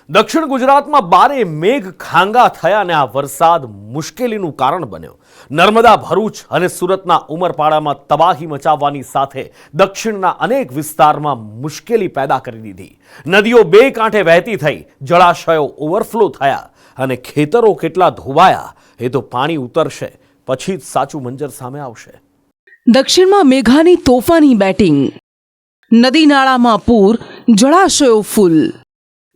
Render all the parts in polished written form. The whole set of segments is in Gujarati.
દક્ષિણ ગુજરાતમાં બારે મેઘ ખાંગા થયા અને આ વરસાદ મુશ્કેલીનું કારણ બન્યો। નર્મદા, ભરૂચ અને સુરતના ઉમરપાડામાં તબાહી મચાવવાની સાથે દક્ષિણના અનેક વિસ્તારમાં મુશ્કેલી પેદા કરી દીધી। નદીઓ બે કાંઠે વહેતી થઈ, જળાશયો ઓવરફ્લો થયા અને ખેતરો કેટલા ધોવાયા એ તો પાણી ઉતરશે પછી જ સાચું મંજર સામે આવશે। દક્ષિણમાં મેઘાની તોફાની બેટિંગ, નદી નાળામાં પૂર, જળાશયો ફૂલ,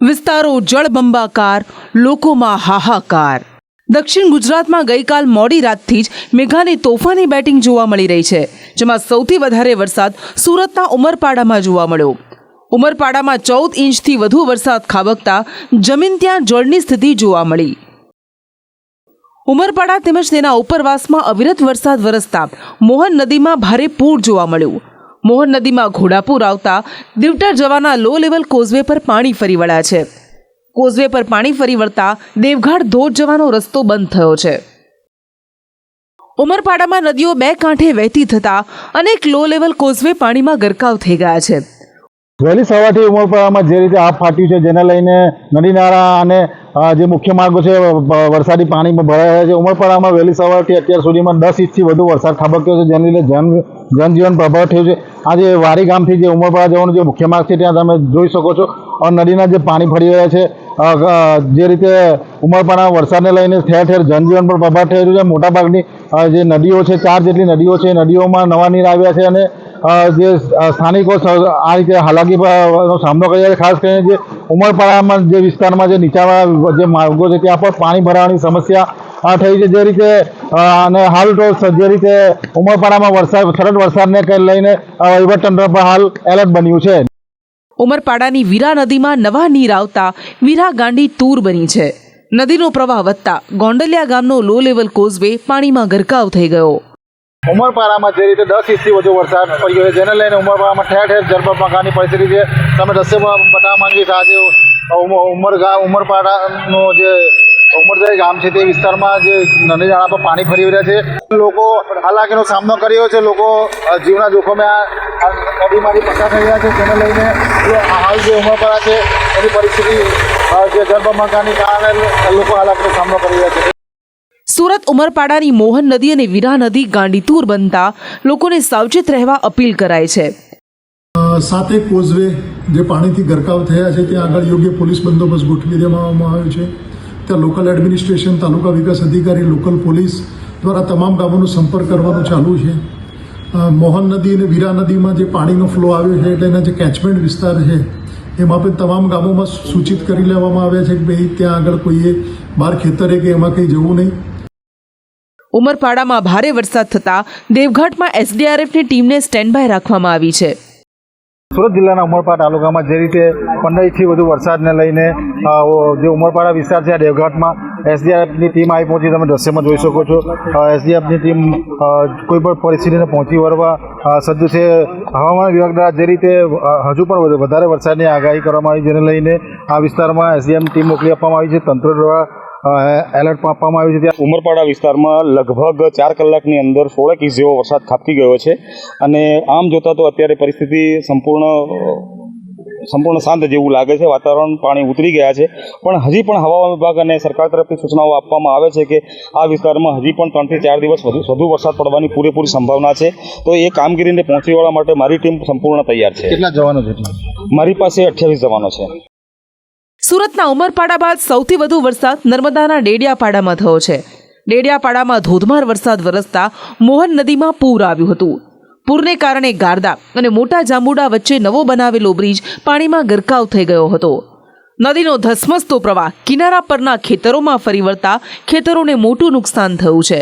વિસ્તારો જળબંબાકાર, લોકોમાં હાહાકાર। દક્ષિણ ગુજરાતમાં ગઈકાલ મોડી રાતથી જ મેઘાની તોફાની બેટિંગ જોવા મળી રહી છે, જેમાં સૌથી વધારે વરસાદ સુરતના ઉમરપાડામાં જોવા મળ્યો। ઉમરપાડામાં 14 ઇંચથી વધુ વરસાદ ખાબકતા જમીન ત્યાં જળની સ્થિતિ જોવા મળી। ઉમરપાડા તેમજ તેના ઉપરવાસમાં અવિરત વરસાદ વરસતા મોહન નદીમાં ભારે પૂર જોવા મળ્યું। મોહન નદીમાં ઘોડાપૂર આવતા દીવટર જવાના લો લેવલ કોઝવે પર પાણી ફરી વળ્યા છે। કોઝવે પર પાણી ફરી વળતા દેવઘાટ ધોધ જવાનો રસ્તો બંધ થયો છે। ઉમરપાડામાં નદીઓ બે કાંઠે વહેતી થતા અનેક લો લેવલ કોઝવે પાણીમાં ગરકાવ થઈ ગયા છે। વહેલી સવારથી ઉમરપાડામાં જે રીતે આબ ફાટ્યું છે, જેને લઈને નદી નાળા અને જે મુખ્ય માર્ગો છે વરસાદી પાણીમાં ભરાયા છે। ઉમરપાડામાં વહેલી સવારથી અત્યાર સુધીમાં 10 ઇંચથી વધુ વરસાદ ખાબક્યો છે, જેને લીધે જનજીવન પ્રભાવિત થયું છે। આજે વારી ગામથી જે ઉમરપાડા જવાનું જે મુખ્ય માર્ગ છે ત્યાં તમે જોઈ શકો છો નદીના જે પાણી ફરી રહ્યા છે। જે રીતે ઉમરપાડા વરસાદને લઈને ઠેર ઠેર જનજીવન પર પ્રભાવિત થઈ રહ્યું છે। મોટાભાગની જે નદીઓ છે, 4 જેટલી નદીઓ છે, નદીઓમાં નવા નીર આવ્યા છે અને જે સ્થાનિકો આ રીતે હાલાકીનો સામનો કરી રહ્યા છે। ખાસ કરીને જે ઉમરપાડામાં જે વિસ્તારમાં જે નીચાણવાળા જે માર્ગો છે ત્યાં પણ પાણી ભરાવાની સમસ્યા થઈ છે। જે રીતે અને હાલ તો જે રીતે ઉમરપાડામાં સતત વરસાદને લઈને વહીવટતંત્ર પર હાલ એલર્ટ બન્યું છે। ઉમરપાડાની વીરા નદીમાં નવા નીર આવતા વીરા ગાંડી તૂર બની છે। નદીનો પ્રવાહ વધતા ગોંડલિયા ગામનો લો લેવલ કોઝવે પાણીમાં ગરકાવ થઈ ગયો। ઉમરપાડામાં જે રીતે 10 ઇંચથી વધુ વરસાદ પડ્યો છે, જેને લઈને ઉમરપાડામાં ઠેર ઠેર જળબંબાકારની પરિસ્થિતિ છે। તમે દ્રશ્યમાં બતાવવા માંગીશ આજે ઉમરપાડાનો જે ઉમરજાઈ ગામ છે તે વિસ્તારમાં જે નદી નાળા પર પાણી ફરી રહ્યા છે। લોકો હાલાકીનો સામનો કરી રહ્યો છે, લોકો જીવના જોખમે આ નદીમાંથી પસાર થઈ રહ્યા છે, જેને લઈને હાલ જે ઉમરપાડા છે એની પરિસ્થિતિ જે જળબંબાકારની કારણે લોકો હાલાકીનો સામનો કરી રહ્યા છે। સુરત ઉમરપાડાની મોહન નદી અને વીરા નદી ગાંડીતુર બનતા લોકોને સાવચેત રહેવા અપીલ કરાઈ છે। સાથે કોઝવે જે પાણીથી ગરકાવ થયા છે ત્યાં આગળ યોગ્ય પોલીસ બંદોબસ્ત ગોઠવી દેવામાં આવ્યો છે। ત્યાં લોકલ એડમિનિસ્ટ્રેશન, તાલુકા વિકાસ અધિકારી, લોકલ પોલીસ દ્વારા તમામ ગામોનો સંપર્ક કરવાનું ચાલુ છે। મોહન નદી અને વીરા નદીમાં જે પાણીનો ફ્લો આવ્યો છે એટલે એના જે કેચમેન્ટ વિસ્તાર છે એમાં પણ તમામ ગામોમાં સૂચિત કરી લેવામાં આવ્યા છે કે ભાઈ ત્યાં આગળ કોઈએ બહાર ખેતરે કે એમાં કંઈ જવું નહીં। ઉમરપાડામાં ભારે વરસાદ થતા દેવઘાટમાં એસડીઆરએફની ટીમને સ્ટેન્ડ બાય રાખવામાં આવી છે। સુરત જિલ્લાના ઉમરપાડા તાલુકામાં જે રીતે 15 ઇંચથી વધુ વરસાદને લઈને જે ઉમરપાડા વિસ્તાર છે આ દેવઘાટમાં એસડીઆરએફની ટીમ આવી પહોંચી, તમે દ્રશ્યમાં જોઈ શકો છો। એસડીઆરએફની ટીમ કોઈ પણ પરિસ્થિતિને પહોંચી વળવા સજ્જ છે। હવામાન વિભાગ દ્વારા જે રીતે હજુ પણ વધારે વરસાદની આગાહી કરવામાં આવી, જેને લઈને આ વિસ્તારમાં એસડીઆરએફની ટીમ મોકલી આપવામાં આવી છે। તંત્ર દ્વારા એલર્ટ આપવામાં આવ્યું છે। ત્યાં ઉમરપાડા વિસ્તારમાં લગભગ 4 કલાકની અંદર 16 ઇંચ જેવો વરસાદ ખાબકી ગયો છે અને આમ જોતા તો અત્યારે પરિસ્થિતિ સંપૂર્ણ શાંત જેવું લાગે છે। વાતાવરણ પાણી ઉતરી ગયા છે, પણ હજી પણ હવામાન વિભાગ અને સરકાર તરફથી સૂચનાઓ આપવામાં આવે છે કે આ વિસ્તારમાં હજી પણ 3 થી 4 દિવસ વધુ વરસાદ પડવાની પૂરેપૂરી સંભાવના છે। તો એ કામગીરીને પહોંચી વળવા માટે મારી ટીમ સંપૂર્ણ તૈયાર છે। કેટલા જવાનો છે? મારી પાસે 28 જવાનો છે। સુરતના ઉમરપાડા બાદ સૌથી વધુ વરસાદ નર્મદાના ડેડિયાપાડામાં થયો છે। ડેડિયાપાડામાં ધોધમાર વરસાદ વરસતા મોહન નદીમાં પૂર આવ્યું હતું। પૂરને કારણે ગારદા અને મોટા જાંબુડા વચ્ચે નવો બનાવેલો બ્રિજ પાણીમાં ગરકાવ થઈ ગયો હતો। નદીનો ધસમસતો પ્રવાહ કિનારા પરના ખેતરોમાં ફરી વળતા ખેતરોને મોટું નુકસાન થયું છે।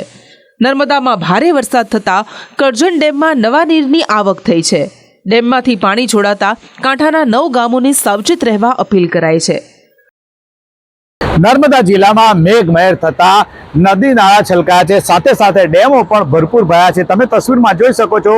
નર્મદામાં ભારે વરસાદ થતાં કરજણ ડેમમાં નવા નીરની આવક થઈ છે। ડેમમાંથી પાણી છોડાતા કાંઠાના 9 ગામોને સાવચેત રહેવા અપીલ કરાઈ છે। નર્મદા જિલ્લામાં મેઘમહેર થતા નદી નાળા છલકાયા છે, સાથે સાથે ડેમો પણ ભરપૂર ભરાયા છે. તમે તસવીરમાં જોઈ શકો છો,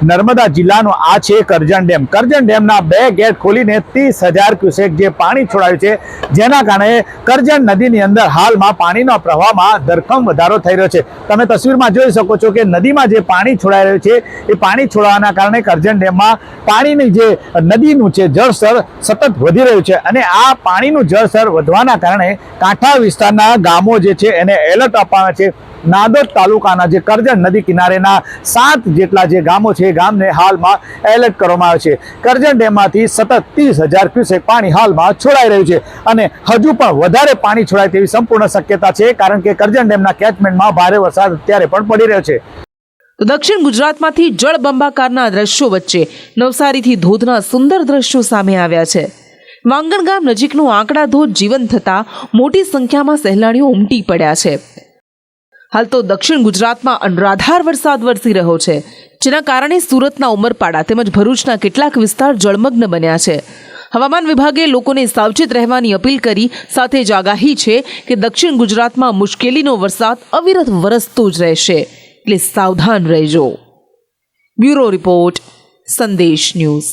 નર્મદા જિલ્લાનો આ છે કરજણ ડેમ. કરજણ ડેમના 2 ગેટ ખોલીને 30,000 ક્યુસેક જે પાણી છોડાયું છે, જેના કારણે કરજણ નદીની અંદર હાલમાં પાણીના પ્રવાહમાં ધરખમ વધારો થઈ રહ્યો છે. તમે તસવીરમાં જોઈ શકો છો કે નદીમાં જે પાણી છોડાઈ રહ્યું છે, એ પાણી છોડાવાના કારણે કરજણ ડેમમાં પાણીની જે નદીનું છે જળસ્તર સતત વધી રહ્યું છે, અને આ પાણીનું જળસ્તર વધવાના કારણે કાંઠા વિસ્તારના ગામો જે છે એને એલર્ટ આપવાના છે. નાદોદ તાલુકાના જે કરજણ નદી કિનારેના 7 જેટલા જે ગામો છે, એ ગામને હાલમાં એલર્ટ કરવામાં આવે છે. કરજણ ડેમમાંથી સતત 30,000 ક્યુસેક પાણી હાલમાં છોડાઈ રહ્યું છે, અને હજુ પણ વધારે પાણી છોડાય તેવી સંપૂર્ણ શક્યતા છે, કારણ કે કરજણ ડેમના કેચમેન્ટમાં ભારે વરસાદ અત્યારે પણ પડી રહ્યો છે. તો દક્ષિણ ગુજરાતમાંથી જળબંબાકારના દ્રશ્યો વચ્ચે નવસારીથી ધોધના સુંદર દ્રશ્યો સામે આવ્યા છે. વાંગણ ગામ નજીકનું આંકડા ધોધ જીવંત થતા મોટી સંખ્યામાં સહેલાણીઓ ઉમટી પડ્યા છે. હાલ તો દક્ષિણ ગુજરાતમાં અનરાધાર વરસાદ વરસી રહ્યો છે, જેના કારણે સુરતના ઉમરપાડા તેમજ ભરૂચના કેટલાક વિસ્તાર જળમગ્ન બન્યા છે. હવામાન વિભાગે લોકોને સાવચેત રહેવાની અપીલ કરી, સાથે જ આગાહી છે કે દક્ષિણ ગુજરાતમાં મુશ્કેલીનો વરસાદ અવિરત વરસતો જ રહેશે, એટલે સાવધાન રહેજો. બ્યુરો રિપોર્ટ, સંદેશ ન્યૂઝ.